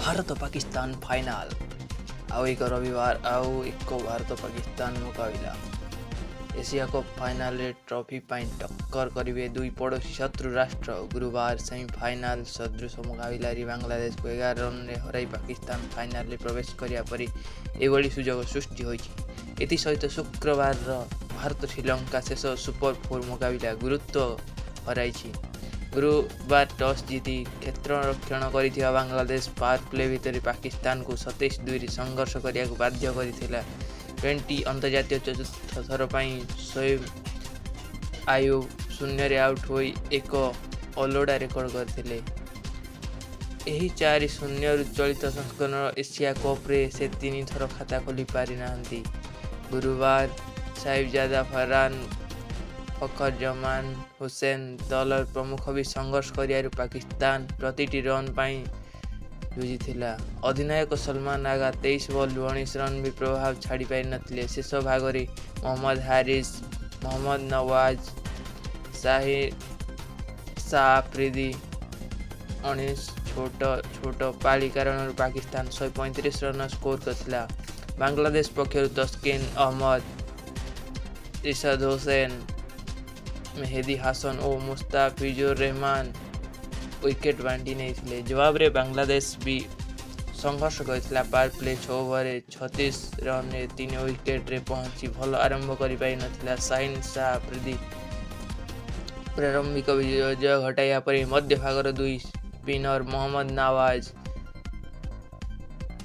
Bharat Pakistan final आउ एक रविवार आउ एक भारत पाकिस्तान मुकाबला एशिया कप फाइनाल रे ट्रॉफी पाई टक्कर करेंगे दुई पड़ोसी शत्रु राष्ट्र। गुरुवार सेमीफाइनाल सदृश मुकाबला बांग्लादेश को 11 रन रे हराई पाकिस्तान फाइनाल रे प्रवेश करिया परी एभली सुजोग सृष्टि होइछि। एथि सहित शुक्रवार भारत श्रीलंका शेष सुपर 4 मुकाबला गुरुत्व हराइछि। गुरुवार टॉस जीति क्षेत्र रक्षण कर बांग्लादेश पावर प्ले भितर पाकिस्तान को 27-2 संघर्ष करने को बाध्य कर 20 अंतर्जातीय चतुर्थ थर पर शोएब आयुब 0 आउट हो एक अलोड़ा रेकर्ड करते। 4-0 चलित संस्करण एशिया कप रे से 3 थर खाता खोली पारि नांती। गुरुवार साहिबजादा फरहान फखर जमान हुसैन दलर प्रमुख भी संघर्ष कर पाकिस्तान प्रतिटी रन पाई जूझीथिला। अधिनायक सलमान आगा 23 बॉल 19 रन भी प्रभाव छाड़ी पारि नथिले। शेष भाग में मोहम्मद हारिस, मोहम्मद नवाज, शाह अफरीदी 19 छोट पाली कारण पाकिस्तान 135 रन स्कोर करथिला। बांग्लादेश पक्षर तस्किन अहमद, इरशाद हुसैन, मेहदी हासन और मुस्ताफिजुर रहमान विकेट बांटी नहीं। जवाब रे बांग्लादेश भी संघर्ष करथिला। Power play 6 over 36 run 3 wicket रे पहुंची भल आरंभ कर पारि नथिला। शाह अफरीदी प्रारंभिक विजय घटाइया पर मध्य भागर 2 स्पिनर मोहम्मद नवाज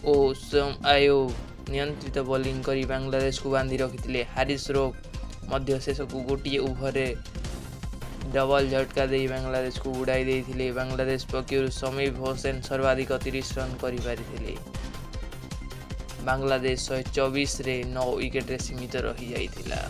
और शोएब आयुब नियंत्रित बोलिंग कर बांग्लादेश को बांधि रखिथिले। हारिस मध्य शेष को गोटे ओवर डबल झटका दे बांग्लादेश को उड़ाई देथिले। बांग्लादेश पक्षर शोएब हुसैन सर्वाधिक 30 रन करिपारिथिले। बांग्लादेश 124 रे 9 विकेट रे सीमित रही जाइथिला।